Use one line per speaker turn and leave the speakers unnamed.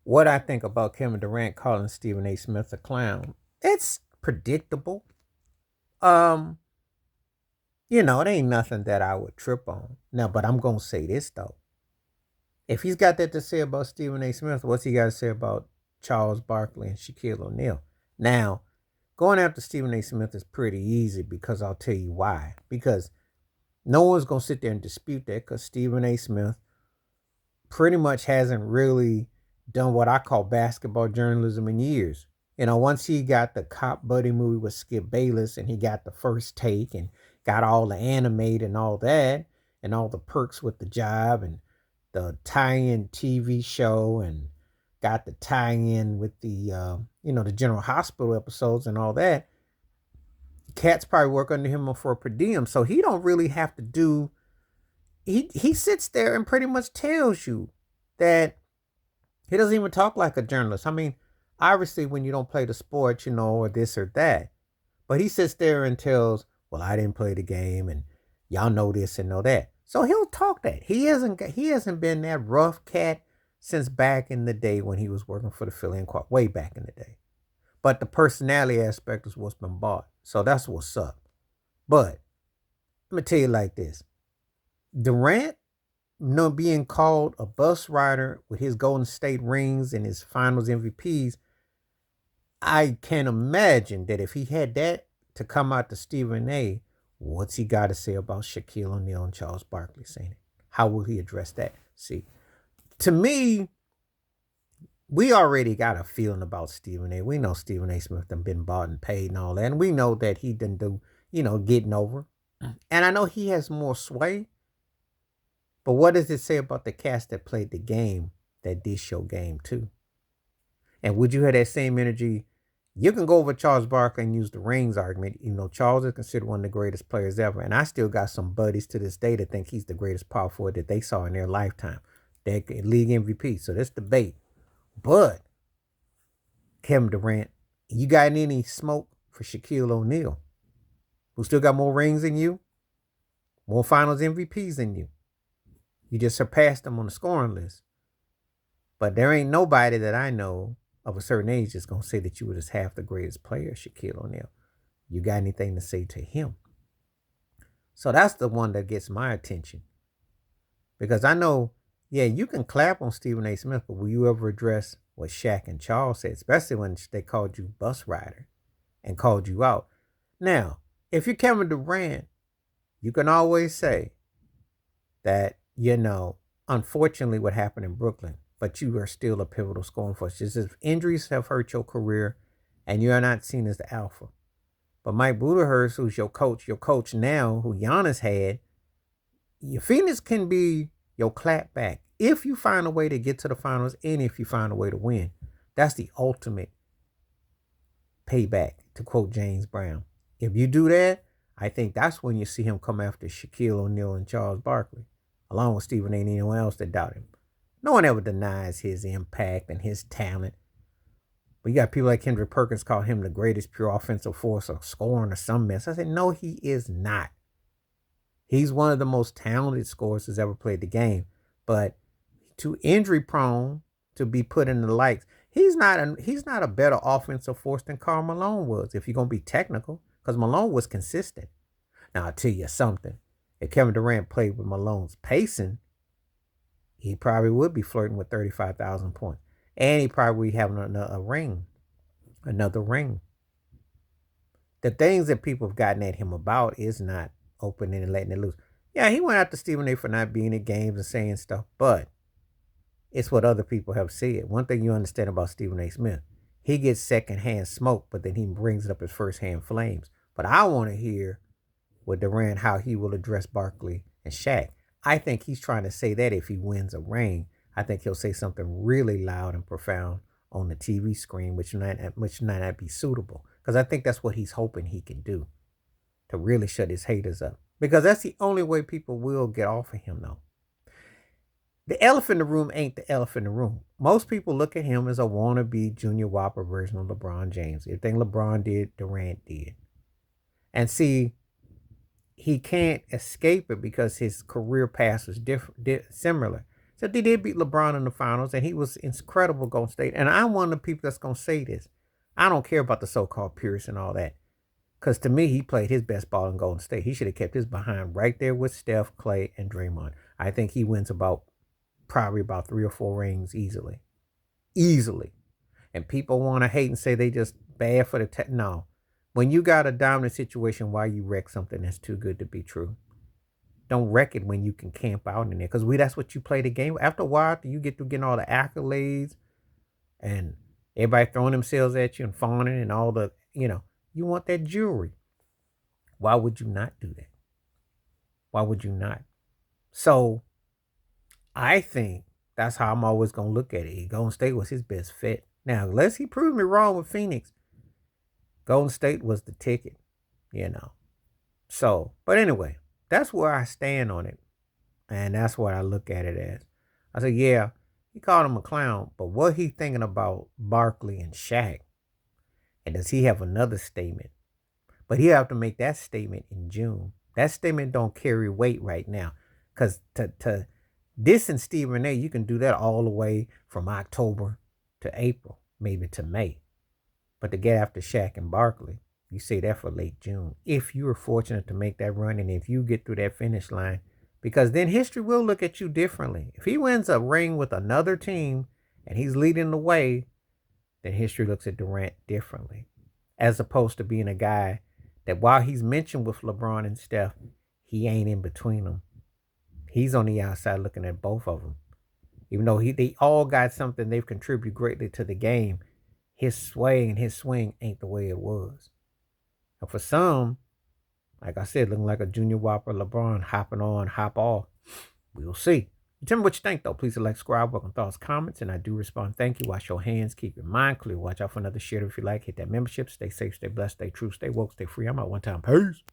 what I think about Kevin Durant calling Stephen A. Smith a clown. It's predictable. Um, it ain't nothing that I would trip on. Now, but I'm gonna say this though. If he's got that to say about Stephen A. Smith, what's he got to say about Charles Barkley and Shaquille O'Neal? Now, going after Stephen A. Smith is pretty easy because I'll tell you why. Because no one's gonna sit there and dispute that because Stephen A. Smith pretty much hasn't really done what I call basketball journalism in years. Once he got the cop buddy movie with Skip Bayless and he got the first take and got all the animate and all that and all the perks with the job and the tie-in TV show and got the tie-in with the General Hospital episodes and all that. Cats probably work under him for a per diem, so he don't really have to do. He sits there and pretty much tells you that he doesn't even talk like a journalist. I mean, obviously, when you don't play the sport, or this or that, but he sits there and tells, "Well, I didn't play the game, and y'all know this and know that." So he'll talk that. He hasn't been that rough cat since back in the day when he was working for the Philly Inquirer, way back in the day. But the personality aspect is what's been bought. So that's what's up. But let me tell you like this: Durant, being called a bus rider with his Golden State rings and his Finals MVPs, I can imagine that if he had that to come out to Stephen A, what's he got to say about Shaquille O'Neal and Charles Barkley saying it? How will he address that? See, to me, we already got a feeling about Stephen A. We know Stephen A. Smith done been bought and paid and all that, and we know that he didn't do, getting over. And I know he has more sway, but what does it say about the cast that played the game that did show game too? And would you have that same energy? You can go over Charles Barkley and use the rings argument. Charles is considered one of the greatest players ever. And I still got some buddies to this day that think he's the greatest power forward that they saw in their lifetime. They're league MVP. So this debate. But Kevin Durant, you got any smoke for Shaquille O'Neal, who still got more rings than you, more finals MVPs than you? You just surpassed him on the scoring list. But there ain't nobody that I know of a certain age that's going to say that you were just half the greatest player, Shaquille O'Neal. You got anything to say to him? So that's the one that gets my attention. Because I know, yeah, you can clap on Stephen A. Smith, but will you ever address what Shaq and Charles said, especially when they called you bus rider and called you out? Now, if you're Kevin Durant, you can always say that, unfortunately what happened in Brooklyn, but you are still a pivotal scoring force. Just if injuries have hurt your career and you are not seen as the alpha. But Mike Budenholzer, who's your coach now, who Giannis had, your Phoenix can be your clap back if you find a way to get to the finals and if you find a way to win. That's the ultimate payback, to quote James Brown. If you do that, I think that's when you see him come after Shaquille O'Neal and Charles Barkley, along with Stephen A. and anyone else that doubt him. No one ever denies his impact and his talent. But you got people like Kendrick Perkins call him the greatest pure offensive force or scoring or some mess. I said, no, he is not. He's one of the most talented scorers that's ever played the game. But too injury prone to be put in the likes. He's not a better offensive force than Karl Malone was, if you're going to be technical, because Malone was consistent. Now, I'll tell you something. If Kevin Durant played with Malone's pacing, he probably would be flirting with 35,000 points. And he probably would be having another ring. The things that people have gotten at him about is not opening and letting it loose. Yeah, he went after Stephen A. for not being at games and saying stuff, but it's what other people have said. One thing you understand about Stephen A. Smith, he gets secondhand smoke, but then he brings it up as firsthand flames. But I want to hear with Durant how he will address Barkley and Shaq. I think he's trying to say that if he wins a ring, I think he'll say something really loud and profound on the TV screen, which might not be suitable. Because I think that's what he's hoping he can do to really shut his haters up. Because that's the only way people will get off of him, though. The elephant in the room ain't the elephant in the room. Most people look at him as a wannabe Junior Whopper version of LeBron James. Everything LeBron did, Durant did. And see, he can't escape it because his career path was similar. So they did beat LeBron in the finals, and he was incredible Golden State. And I'm one of the people that's gonna say this. I don't care about the so-called purists and all that. Because to me, he played his best ball in Golden State. He should have kept his behind right there with Steph, Clay, and Draymond. I think he wins probably about 3 or 4 rings easily. Easily. And people want to hate and say they just bad for the no. When you got a dominant situation, why you wreck something that's too good to be true? Don't wreck it when you can camp out in there. Because that's what you play the game. After a while, you get through getting all the accolades and everybody throwing themselves at you and fawning and all the, you want that jewelry. Why would you not do that? Why would you not? So I think that's how I'm always going to look at it. Golden State was his best fit. Now, unless he proved me wrong with Phoenix, Golden State was the ticket, So, but anyway, that's where I stand on it. And that's what I look at it as. I said, yeah, he called him a clown, but what he thinking about Barkley and Shaq? And does he have another statement? But he'll have to make that statement in June. That statement don't carry weight right now. Because to distance Stephen A, you can do that all the way from October to April, maybe to May. But to get after Shaq and Barkley, you say that for late June. If you are fortunate to make that run and if you get through that finish line, because then history will look at you differently. If he wins a ring with another team and he's leading the way, then history looks at Durant differently. As opposed to being a guy that while he's mentioned with LeBron and Steph, he ain't in between them. He's on the outside looking at both of them. Even though they all got something they've contributed greatly to the game, his sway and his swing ain't the way it was. And for some, like I said, looking like a Junior Whopper LeBron hopping on, hop off. We'll see. Tell me what you think, though. Please like, subscribe, welcome thoughts, comments, and I do respond. Thank you. Wash your hands. Keep your mind clear. Watch out for another share if you like. Hit that membership. Stay safe, stay blessed, stay true, stay woke, stay free. I'm out one time. Peace.